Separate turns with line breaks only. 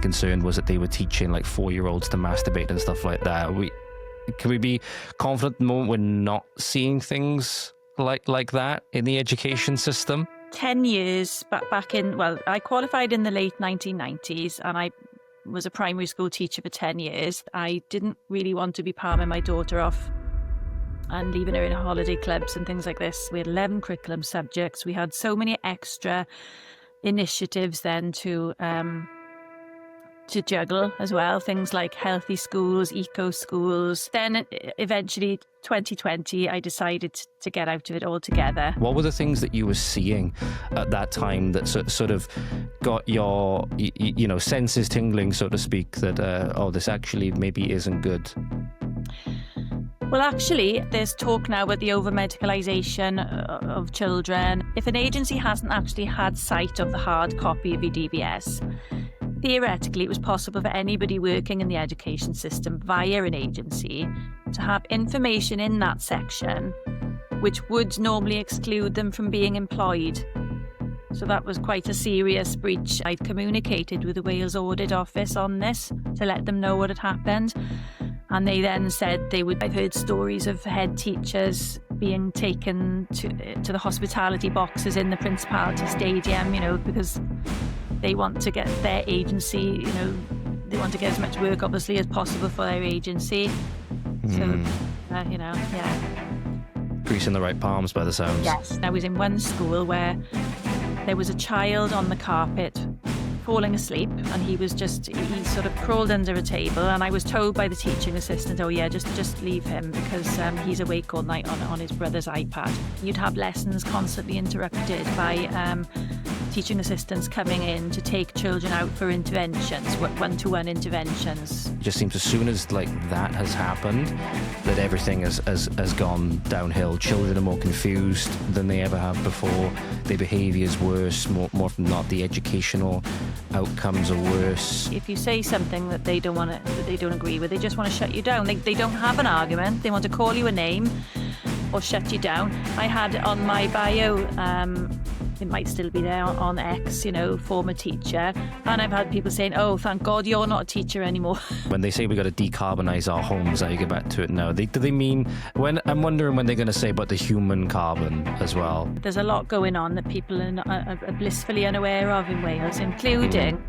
concern was that they were teaching like 4-year-olds to masturbate and stuff like that. Can we be confident at the moment we're not seeing things like that in the education system?
10 years back in, well, I qualified in the late 1990s and I was a primary school teacher for 10 years. I didn't really want to be palming my daughter off and leaving her in holiday clubs and things like this. We had 11 curriculum subjects. We had so many extra initiatives then to juggle as well, things like healthy schools, eco schools. Then eventually 2020 I decided to get out of it altogether.
What were the things that you were seeing at that time that sort of got your senses tingling, so to speak, that this actually maybe isn't good?
Well, actually, there's talk now about the over-medicalisation of children. If an agency hasn't actually had sight of the hard copy of your DBS, theoretically, it was possible for anybody working in the education system via an agency to have information in that section which would normally exclude them from being employed. So that was quite a serious breach. I'd communicated with the Wales Audit Office on this to let them know what had happened. And they then said I've heard stories of head teachers being taken to the hospitality boxes in the Principality Stadium, because they want to get their agency, they want to get as much work, obviously, as possible for their agency. So, yeah.
Greasing the right palms by the sounds.
Yes. I was in one school where there was a child on the carpet falling asleep, and he sort of crawled under a table, and I was told by the teaching assistant, just leave him because he's awake all night on his brother's iPad. You'd have lessons constantly interrupted by teaching assistants coming in to take children out for interventions, one-to-one interventions.
It just seems as soon as that has happened, that everything has gone downhill. Children are more confused than they ever have before. Their behaviour is worse. More often than not, the educational outcomes are worse.
If you say something that they don't agree with, they just want to shut you down. They don't have an argument. They want to call you a name or shut you down. I had on my bio, it might still be there on X, former teacher. And I've had people saying, oh, thank God you're not a teacher anymore. When
they say we've got to decarbonise our homes, you get back to it now. Do they mean, I'm wondering when they're going to say about the human carbon as well.
There's a lot going on that people are blissfully unaware of in Wales, including